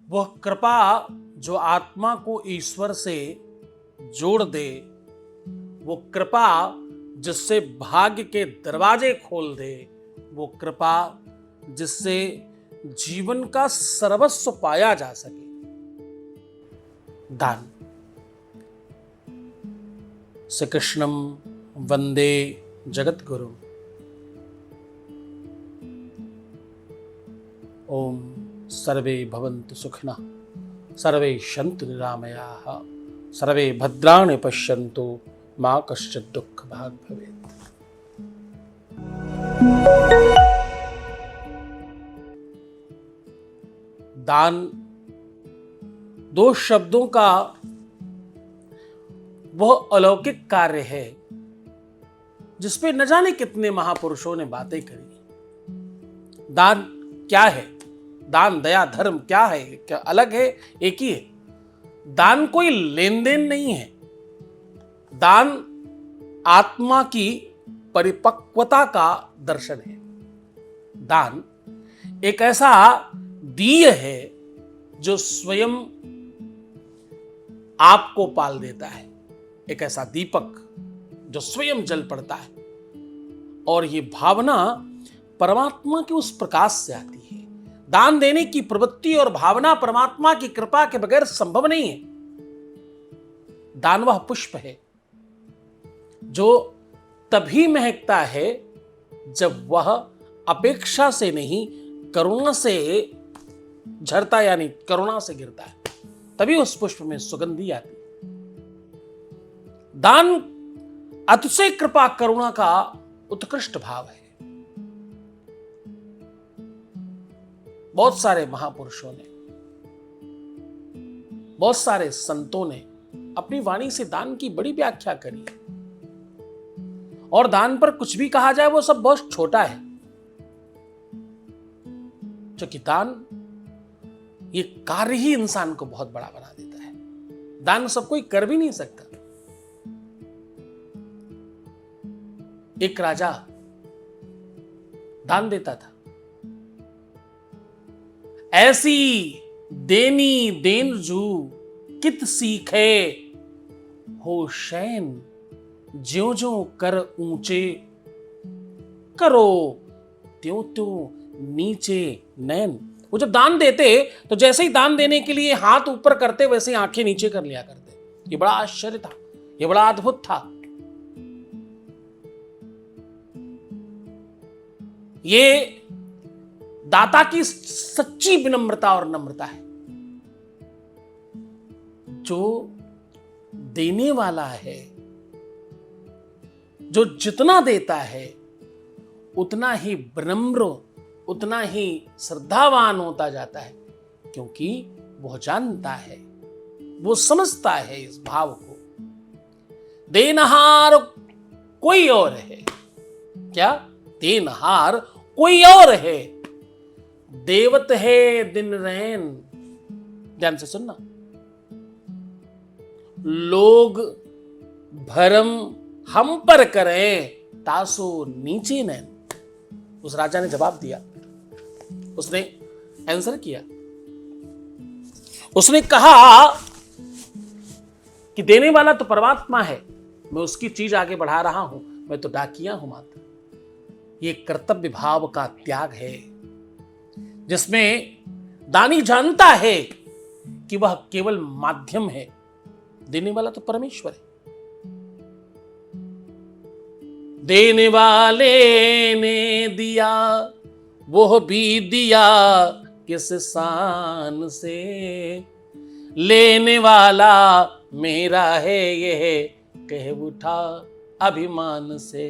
वह कृपा जो आत्मा को ईश्वर से जोड़ दे, वो कृपा जिससे भाग्य के दरवाजे खोल दे, वो कृपा जिससे जीवन का सर्वस्व पाया जा सके, दान। श्री कृष्णम वंदे जगत गुरु। ओम सर्वे भवन्तु सुखिनः, सर्वे सन्तु निरामयाः, सर्वे भद्राणि पश्यन्तु, मा कश्चित् दुःखभाग् भवेत्। दान दो शब्दों का वह अलौकिक कार्य है जिसपे न जाने कितने महापुरुषों ने बातें करी। दान क्या है? दान, दया, धर्म क्या है? क्या अलग है? एक ही है। दान कोई लेन देन नहीं है। दान आत्मा की परिपक्वता का दर्शन है। दान एक ऐसा दीय है जो स्वयं आपको पाल देता है, एक ऐसा दीपक जो स्वयं जल पड़ता है। और ये भावना परमात्मा के उस प्रकाश से आती है। दान देने की प्रवृत्ति और भावना परमात्मा की कृपा के बगैर संभव नहीं है। दान वह पुष्प है जो तभी महकता है जब वह अपेक्षा से नहीं, करुणा से झरता, यानी करुणा से गिरता है, तभी उस पुष्प में सुगंधी आती है। दान अतिशय कृपा करुणा का उत्कृष्ट भाव है। बहुत सारे महापुरुषों ने, बहुत सारे संतों ने अपनी वाणी से दान की बड़ी व्याख्या करी है। और दान पर कुछ भी कहा जाए वो सब बहुत छोटा है, क्योंकि दान ये कार्य ही इंसान को बहुत बड़ा बना देता है। दान सब कोई कर भी नहीं सकता। एक राजा दान देता था। ऐसी देनी देन जू कित सीखे, हो शैन ज्यों ज्यों कर ऊंचे, करो त्यों त्यों नीचे नैन। वो जब दान देते तो जैसे ही दान देने के लिए हाथ ऊपर करते वैसे ही आंखें नीचे कर लिया करते। ये बड़ा आश्चर्य था, ये बड़ा अद्भुत था। ये दाता की सच्ची विनम्रता और नम्रता है। जो देने वाला है, जो जितना देता है उतना ही विनम्र, उतना ही श्रद्धावान होता जाता है, क्योंकि वह जानता है, वो समझता है इस भाव को। देनहार कोई और है। क्या? देनहार कोई और है, देवत है दिन रैन। ध्यान से सुनना। लोग भरम हम पर करें, तासो नीचे नैन। उस राजा ने जवाब दिया, उसने आंसर किया। उसने कहा कि देने वाला तो परमात्मा है, मैं उसकी चीज आगे बढ़ा रहा हूं, मैं तो डाकिया हूं मात्र। ये कर्तव्य भाव का त्याग है, जिसमें दानी जानता है कि वह केवल माध्यम है, देने वाला तो परमेश्वर है। देने वाले ने दिया वो भी दिया किस शान से, लेने वाला मेरा है ये कह उठा अभिमान से।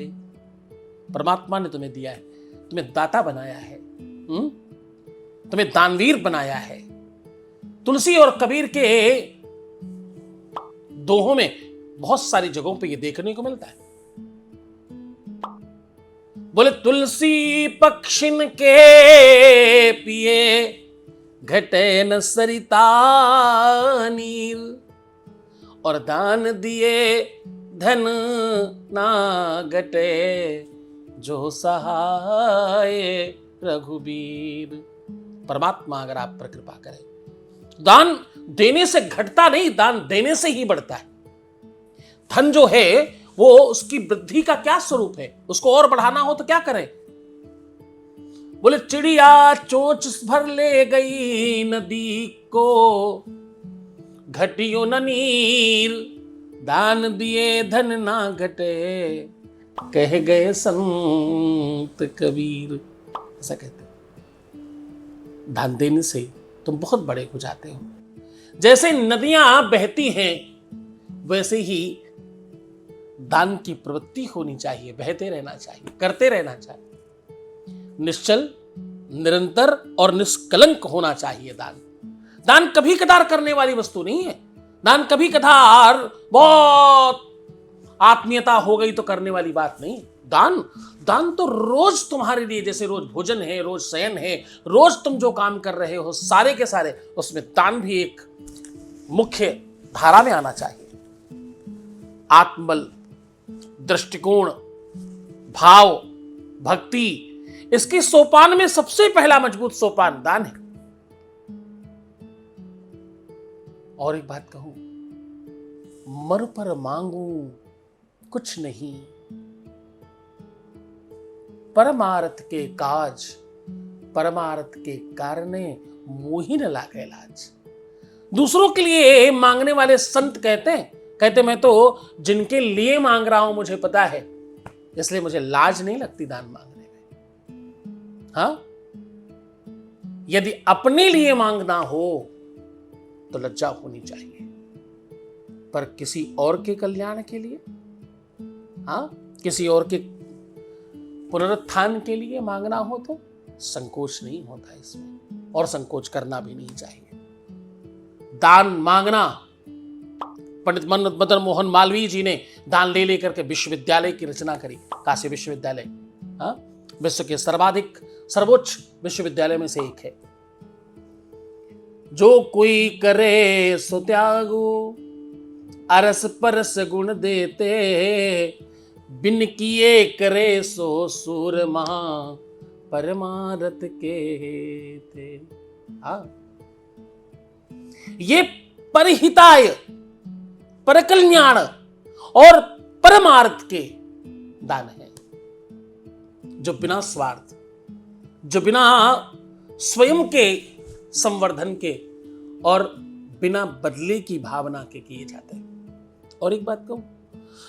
परमात्मा ने तुम्हें दिया है, तुम्हें दाता बनाया है, तुम्हें दानवीर बनाया है। तुलसी और कबीर के दोहों में बहुत सारी जगहों पे ये देखने को मिलता है। बोले तुलसी पक्षिन के पिए, घटे न सरिता नीर, और दान दिए धन ना घटे, जो सहाय रघुबीर। परमात्मा अगर आप पर कृपा करे, दान देने से घटता नहीं, दान देने से ही बढ़ता है। धन जो है वो उसकी वृद्धि का क्या स्वरूप है, उसको और बढ़ाना हो तो क्या करें? बोले चिड़िया चोंच भर ले गई नदी को, घटियो न नीर, दान दिए धन ना घटे, कह गए संत कबीर। ऐसा कहते हैं। दान देने से तुम बहुत बड़े हो जाते हो। जैसे नदियां बहती हैं वैसे ही दान की प्रवृत्ति होनी चाहिए, बहते रहना चाहिए, करते रहना चाहिए। निश्चल, निरंतर और निष्कलंक होना चाहिए दान। दान कभी कदार करने वाली वस्तु नहीं है। दान कभी कदार बहुत आत्मीयता हो गई तो करने वाली बात नहीं। दान तो रोज तुम्हारे लिए, जैसे रोज भोजन है, रोज शयन है, रोज तुम जो काम कर रहे हो सारे के सारे, उसमें दान भी एक मुख्य धारा में आना चाहिए। आत्मबल, दृष्टिकोण, भाव, भक्ति, इसके सोपान में सबसे पहला मजबूत सोपान दान है। और एक बात कहूं, मर पर मांगू कुछ नहीं, परमार्थ के काज, परमार्थ के कारणे मोहि न लागे लाज। दूसरों के लिए मांगने वाले संत कहते मैं तो जिनके लिए मांग रहा हूं मुझे पता है, इसलिए मुझे लाज नहीं लगती दान मांगने में। हाँ, यदि अपने लिए मांगना हो तो लज्जा होनी चाहिए, पर किसी और के कल्याण के लिए, हाँ, किसी और के पुनरुत्थान के लिए मांगना हो तो संकोच नहीं होता इसमें, और संकोच करना भी नहीं चाहिए। दान मांगना, पंडित मदन मोहन मालवीय जी ने दान ले लेकर के विश्वविद्यालय की रचना करी। काशी विश्वविद्यालय विश्व के सर्वोच्च विश्वविद्यालय में से एक है। जो कोई करे सो त्यागो, अरस परस गुण देते, बिन किए करे सो सूरमा, परमारथ के थे। ये परहिताय, परकल्याण और परमार्थ के दान है, जो बिना स्वार्थ, जो बिना स्वयं के संवर्धन के और बिना बदले की भावना के किए जाते हैं। और एक बात कहूं,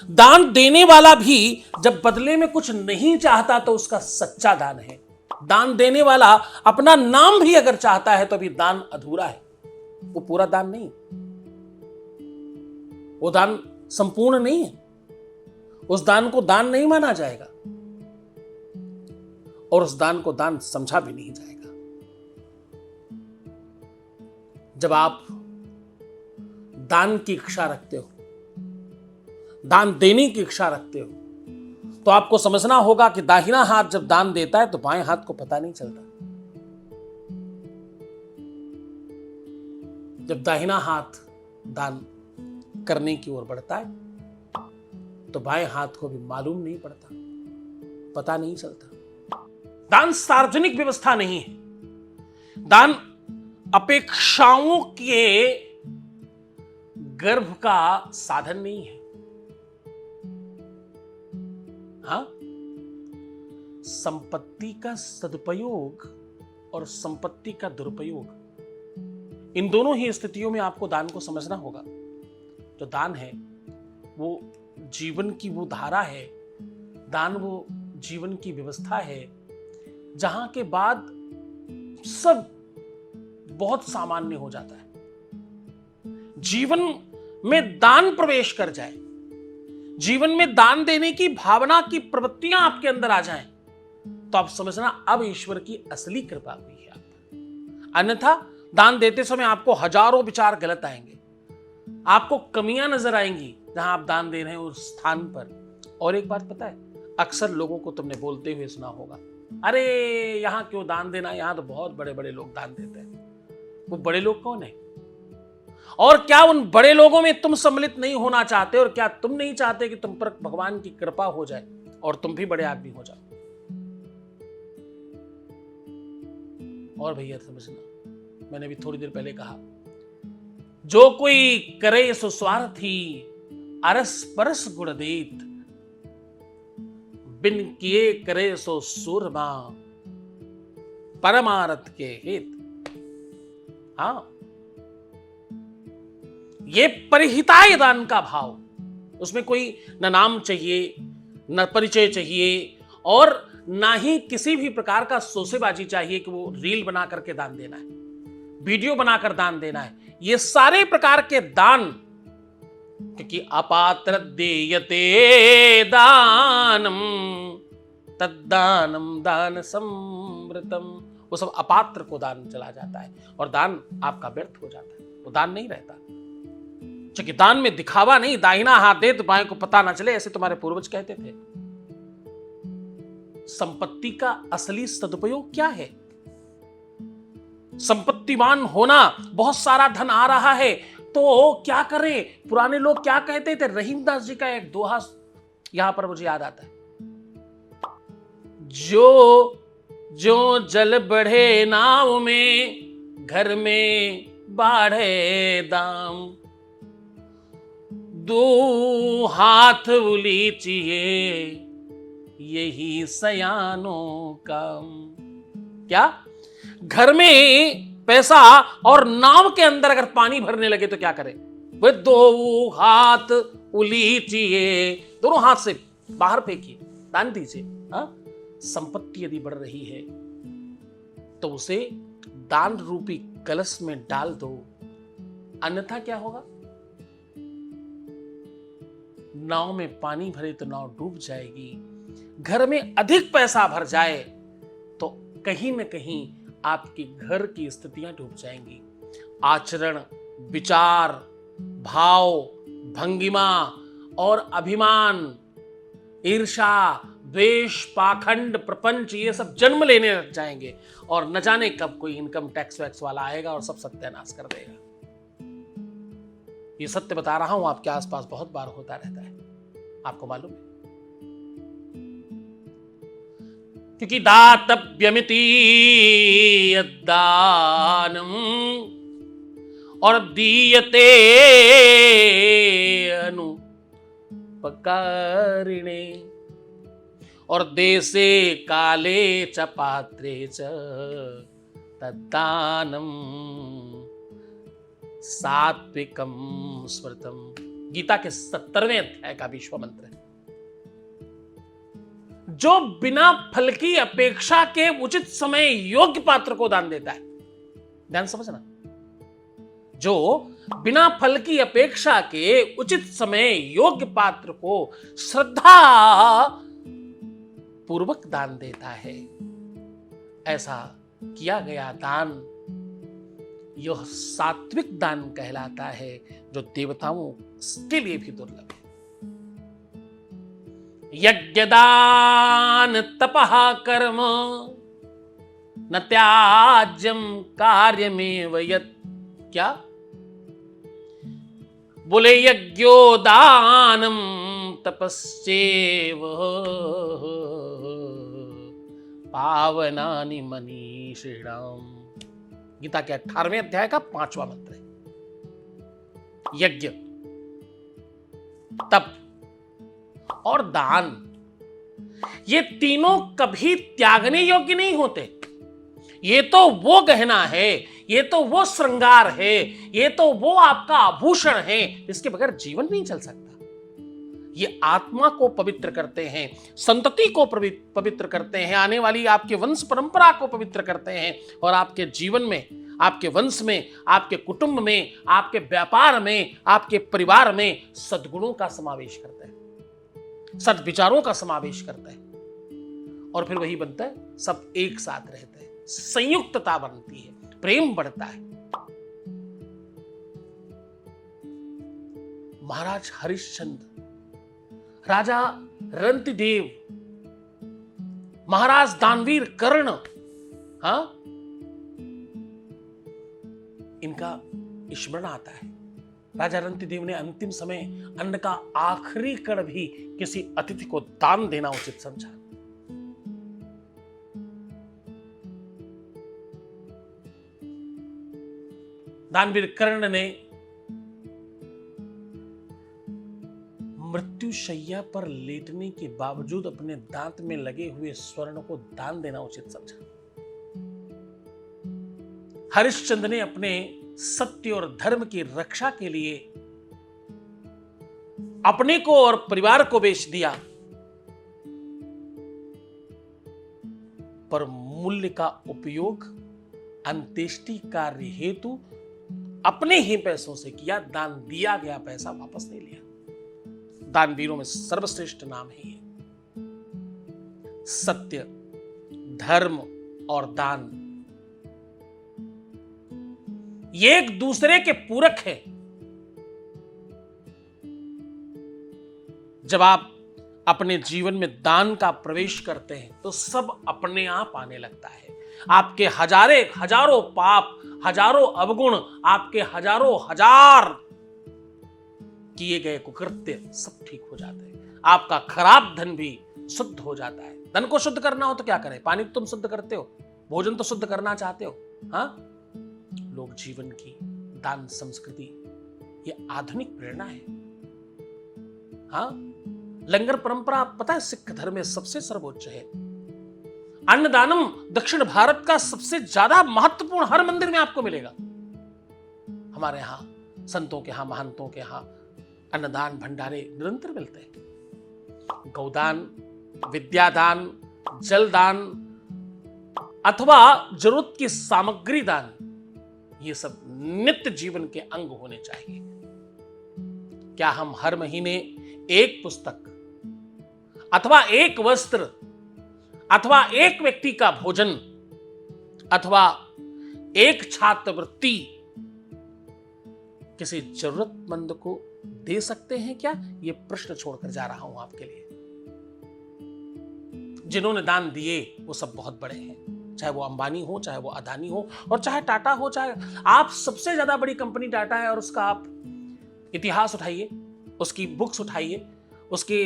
दान देने वाला भी जब बदले में कुछ नहीं चाहता तो उसका सच्चा दान है। दान देने वाला अपना नाम भी अगर चाहता है तो भी दान अधूरा है, वो पूरा दान नहीं, वो दान संपूर्ण नहीं है, उस दान को दान नहीं माना जाएगा और उस दान को दान समझा भी नहीं जाएगा। जब आप दान की इच्छा रखते हो, दान देने की इच्छा रखते हो, तो आपको समझना होगा कि दाहिना हाथ जब दान देता है तो बाएं हाथ को पता नहीं चलता। जब दाहिना हाथ दान करने की ओर बढ़ता है तो बाएं हाथ को भी मालूम नहीं पड़ता, पता नहीं चलता। दान सार्वजनिक व्यवस्था नहीं है। दान अपेक्षाओं के गर्भ का साधन नहीं है। हाँ, संपत्ति का सदुपयोग और संपत्ति का दुरुपयोग, इन दोनों ही स्थितियों में आपको दान को समझना होगा। जो दान है वो जीवन की वो धारा है, दान वो जीवन की व्यवस्था है, जहां के बाद सब बहुत सामान्य हो जाता है। जीवन में दान प्रवेश कर जाए, जीवन में दान देने की भावना की प्रवृत्तियां आपके अंदर आ जाएं, तो आप समझना अब ईश्वर की असली कृपा हुई है आप पर। अन्यथा दान देते समय आपको हजारों विचार गलत आएंगे, आपको कमियां नजर आएंगी जहां आप दान दे रहे हैं उस स्थान पर। और एक बात पता है, अक्सर लोगों को तुमने बोलते हुए सुना होगा, अरे यहां क्यों दान देना, यहां तो बहुत बड़े बड़े लोग दान देते हैं। वो बड़े लोग कौन है? और क्या उन बड़े लोगों में तुम सम्मिलित नहीं होना चाहते? और क्या तुम नहीं चाहते कि तुम पर भगवान की कृपा हो जाए और तुम भी बड़े आदमी हो जाओ? और भैया समझना, मैंने भी थोड़ी देर पहले कहा जो कोई करे सो स्वार्थी, अरस परस गुण देत, बिन किए करे सो सूरमा, परमारथ के हित। हाँ, ये परिहिताय दान का भाव, उसमें कोई न नाम चाहिए, न परिचय चाहिए, और ना ही किसी भी प्रकार का सोसेबाजी चाहिए कि वो रील बना करके दान देना है, वीडियो बनाकर दान देना है। ये सारे प्रकार के दान, क्योंकि अपात्र देयते दानम तद्दानम दान समृतम, वो सब अपात्र को दान चला जाता है और दान आपका व्यर्थ हो जाता है, वो दान नहीं रहता। क्योंकि दान में दिखावा नहीं, दाहिना हाथ दे तो बाएं को पता ना चले, ऐसे तुम्हारे पूर्वज कहते थे। संपत्ति का असली सदुपयोग क्या है? संपत्तिवान होना, बहुत सारा धन आ रहा है तो क्या करें? पुराने लोग क्या कहते थे? रहीमदास जी का एक दोहा यहां पर मुझे याद आता है, जो जो जल बढ़े नाव में, घर में बाढ़े दाम, दो हाथ उलीचिए, यही सयानों का। क्या? घर में पैसा और नाव के अंदर अगर पानी भरने लगे तो क्या करें? वे दो हाथ उलीचिए, दोनों हाथ से बाहर फेंकिए, दान दीजिए। हाँ, संपत्ति यदि बढ़ रही है तो उसे दान रूपी कलश में डाल दो, अन्यथा क्या होगा? नाव में पानी भरे तो नाव डूब जाएगी। घर में अधिक पैसा भर जाए तो कहीं न कहीं आपके घर की स्थितियां डूब जाएंगी। आचरण, विचार, भाव, भंगिमा और अभिमान, ईर्षा, द्वेष, पाखंड, प्रपंच, ये सब जन्म लेने लग जाएंगे और न जाने कब कोई इनकम टैक्स वैक्स वाला आएगा और सब सत्यानाश कर देगा। ये सत्य बता रहा हूं, आपके आसपास बहुत बार होता रहता है, आपको मालूम है। क्योंकि दातव्यमिति यद्दानम और दीयते अनुपकारिणे, और देशे काले च पात्रे च तद्दानम सात्विकम स्मृतम। गीता के 70वें अध्याय का 20वां मंत्र है। जो बिना फल की अपेक्षा के उचित समय योग्य पात्र को दान देता है, ध्यान समझना, जो बिना फल की अपेक्षा के उचित समय योग्य पात्र को श्रद्धा पूर्वक दान देता है, ऐसा किया गया दान यह सात्विक दान कहलाता है, जो देवताओं के लिए भी दुर्लभ है। यज्ञदान तपः कर्म न त्याज्यम कार्यमेव यत्। क्या बोले? यज्ञो दानम तपस्येव पावनानि मनीषिणाम। गीता के 18वें अध्याय का 5वां मंत्र है। यज्ञ, तप और दान, ये तीनों कभी त्यागने योग्य नहीं होते। ये तो वो गहना है, ये तो वो श्रृंगार है, ये तो वो आपका आभूषण है, इसके बगैर जीवन नहीं चल सकता। ये आत्मा को पवित्र करते हैं, संतति को पवित्र करते हैं, आने वाली आपके वंश परंपरा को पवित्र करते हैं, और आपके जीवन में, आपके वंश में, आपके कुटुंब में, आपके व्यापार में, आपके परिवार में सद्गुणों का समावेश करते हैं, सद्विचारों का समावेश करता है, और फिर वही बनता है, सब एक साथ रहते हैं, संयुक्तता बनती है, प्रेम बढ़ता है। महाराज हरिश्चंद्र, राजा रंतिदेव, महाराज दानवीर कर्ण, हाँ, इनका स्मरण आता है। राजा रंतिदेव ने अंतिम समय अन्न का आखिरी कण भी किसी अतिथि को दान देना उचित समझा। दानवीर कर्ण ने मृत्युशैया पर लेटने के बावजूद अपने दांत में लगे हुए स्वर्ण को दान देना उचित समझा। हरिश्चंद्र ने अपने सत्य और धर्म की रक्षा के लिए अपने को और परिवार को बेच दिया, पर मूल्य का उपयोग अंत्येष्टि कार्य हेतु अपने ही पैसों से किया। दान दिया गया पैसा वापस नहीं लिया। दानवीरों में सर्वश्रेष्ठ नाम है ये। सत्य, धर्म और दान ये एक दूसरे के पूरक है। जब आप अपने जीवन में दान का प्रवेश करते हैं तो सब अपने आप आने लगता है। आपके हजारों पाप, हजारों अवगुण, आपके हजार किए गए कुकृत्य सब ठीक हो जाते हैं। आपका खराब धन भी शुद्ध हो जाता है। धन को शुद्ध करना हो तो क्या करें? पानी तो तुम शुद्ध करते हो, भोजन तो शुद्ध करना चाहते हो। हाँ, लोक जीवन की दान संस्कृति ये आधुनिक प्रेरणा है। हाँ, लंगर परंपरा पता है सिख धर्म में सबसे सर्वोच्च है। अन्नदानम दक्षिण भारत का सबसे ज्यादा महत्वपूर्ण हर मंदिर में आपको मिलेगा। हमारे यहां संतों के यहां, महंतों के यहां अन्नदान भंडारे निरंतर मिलते हैं। गौदान, विद्यादान, जलदान अथवा जरूरत की सामग्री दान, ये सब नित्य जीवन के अंग होने चाहिए। क्या हम हर महीने एक पुस्तक अथवा एक वस्त्र अथवा एक व्यक्ति का भोजन अथवा एक छात्रवृत्ति किसी जरूरतमंद को दे सकते हैं क्या? यह प्रश्न छोड़कर जा रहा हूं आपके लिए। जिन्होंने दान दिए वो सब बहुत बड़े हैं, चाहे वो अंबानी हो, चाहे वो अदानी हो, और चाहे टाटा हो। चाहे आप सबसे ज्यादा बड़ी कंपनी टाटा है और उसका आप इतिहास उठाइए, उसकी बुक्स उठाइए, उसके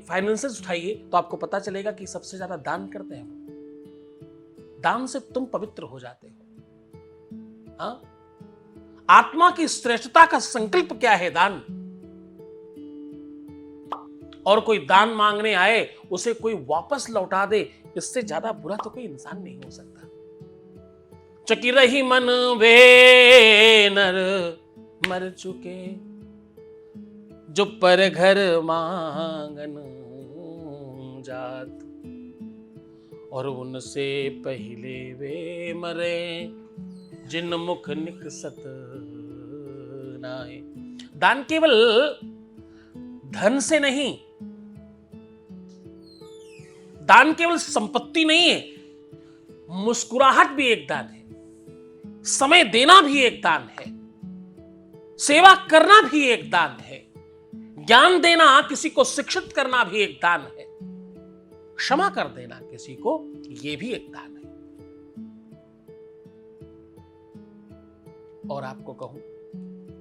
फाइनेंसेस उठाइए, तो आपको पता चलेगा कि सबसे ज्यादा दान करते हैं वो। दान से तुम पवित्र हो जाते हो। हाँ? आत्मा की श्रेष्ठता का संकल्प क्या है? दान। और कोई दान मांगने आए, उसे कोई वापस लौटा दे, इससे ज्यादा बुरा तो कोई इंसान नहीं हो सकता। चकी रही मन वे नर मर चुके, जो पर घर मांगन जात, और उनसे पहले वे मरे, जिन मुख निकसत नाए। दान केवल धन से नहीं, दान केवल संपत्ति नहीं है, मुस्कुराहट भी एक दान है, समय देना भी एक दान है, सेवा करना भी एक दान है, ज्ञान देना, किसी को शिक्षित करना भी एक दान है, क्षमा कर देना किसी को, यह भी एक दान है। और आपको कहूं,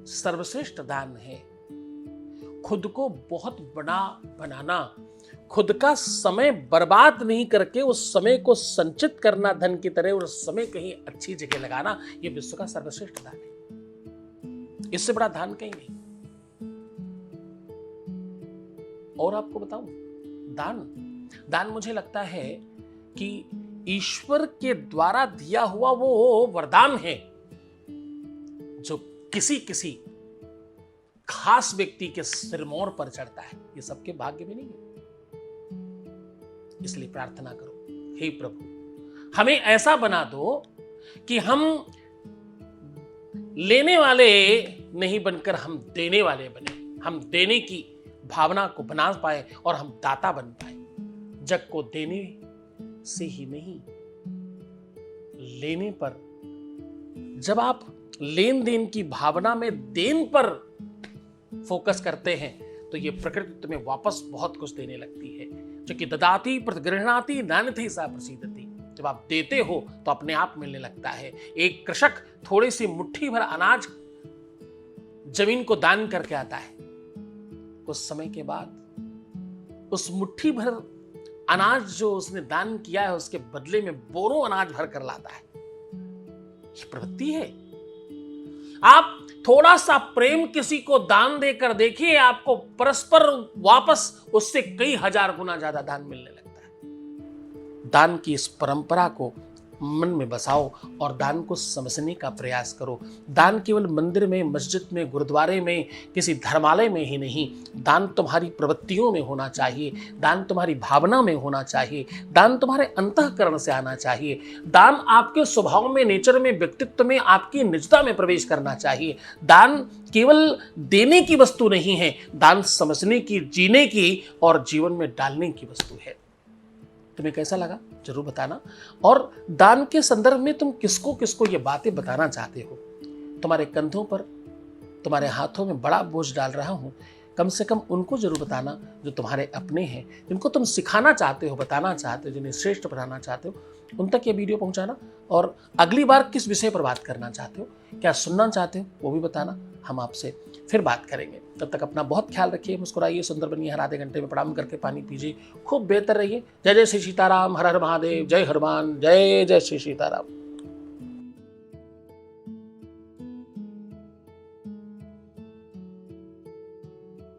सर्वश्रेष्ठ दान है खुद को बहुत बड़ा बनाना, खुद का समय बर्बाद नहीं करके उस समय को संचित करना धन की तरह, और उस समय कहीं अच्छी जगह लगाना, यह विश्व का सर्वश्रेष्ठ दान है। इससे बड़ा दान कहीं नहीं। और आपको बताऊं, दान मुझे लगता है कि ईश्वर के द्वारा दिया हुआ वो वरदान है जो किसी खास व्यक्ति के सिरमौर पर चढ़ता है। ये सबके भाग्य में नहीं है। इसलिए प्रार्थना करो, हे प्रभु हमें ऐसा बना दो कि हम लेने वाले नहीं बनकर हम देने वाले बने, हम देने की भावना को बना पाए और हम दाता बन पाए। जग को देने से ही नहीं, लेने पर, जब आप लेन देन की भावना में देन पर फोकस करते हैं तो ये प्रकृति तुम्हें वापस बहुत कुछ देने लगती है। जो कि ददाति प्रतिगृह्णाति नान्यथि सा प्रसीदति। जब आप देते हो तो अपने आप मिलने लगता है। एक कृषक थोड़ी सी मुट्ठी भर अनाज जमीन को दान करके आता है, कुछ समय के बाद उस मुट्ठी भर अनाज जो उसने दान किया है उसके बदले में बोरों अनाज भर कर लाता है। ये प्रवृत्ति है। आप थोड़ा सा प्रेम किसी को दान देकर देखिए, आपको परस्पर वापस उससे कई हजार गुना ज्यादा दान मिलने लगता है। दान की इस परंपरा को मन में बसाओ और दान को समझने का प्रयास करो। दान केवल मंदिर में, मस्जिद में, गुरुद्वारे में, किसी धर्मालय में ही नहीं, दान तुम्हारी प्रवृत्तियों में होना चाहिए, दान तुम्हारी भावना में होना चाहिए, दान तुम्हारे अंतःकरण से आना चाहिए, दान आपके स्वभाव में, नेचर में, व्यक्तित्व में, आपकी निजता में प्रवेश करना चाहिए। दान केवल देने की वस्तु नहीं है, दान समझने की, जीने की और जीवन में डालने की वस्तु है। तुम्हें कैसा लगा जरूर बताना। और दान के संदर्भ में तुम किसको किसको ये बातें बताना चाहते हो। तुम्हारे कंधों पर, तुम्हारे हाथों में बड़ा बोझ डाल रहा हूं, कम से कम उनको जरूर बताना जो तुम्हारे अपने हैं, जिनको तुम सिखाना चाहते हो, बताना चाहते हो, जिन्हें श्रेष्ठ बनाना चाहते हो, उन तक ये वीडियो पहुंचाना। और अगली बार किस विषय पर बात करना चाहते हो, क्या सुनना चाहते हो, वो भी बताना। हम आपसे फिर बात करेंगे। तब तक अपना बहुत ख्याल रखिए, मुस्कुराइए, सुंदर बनिए, हर आधे घंटे में प्रणाम करके पानी पीजिए, खूब बेहतर रहिए। जय जय श्री सीताराम, हर हर महादेव, जय हनुमान, जय जय श्री सीताराम।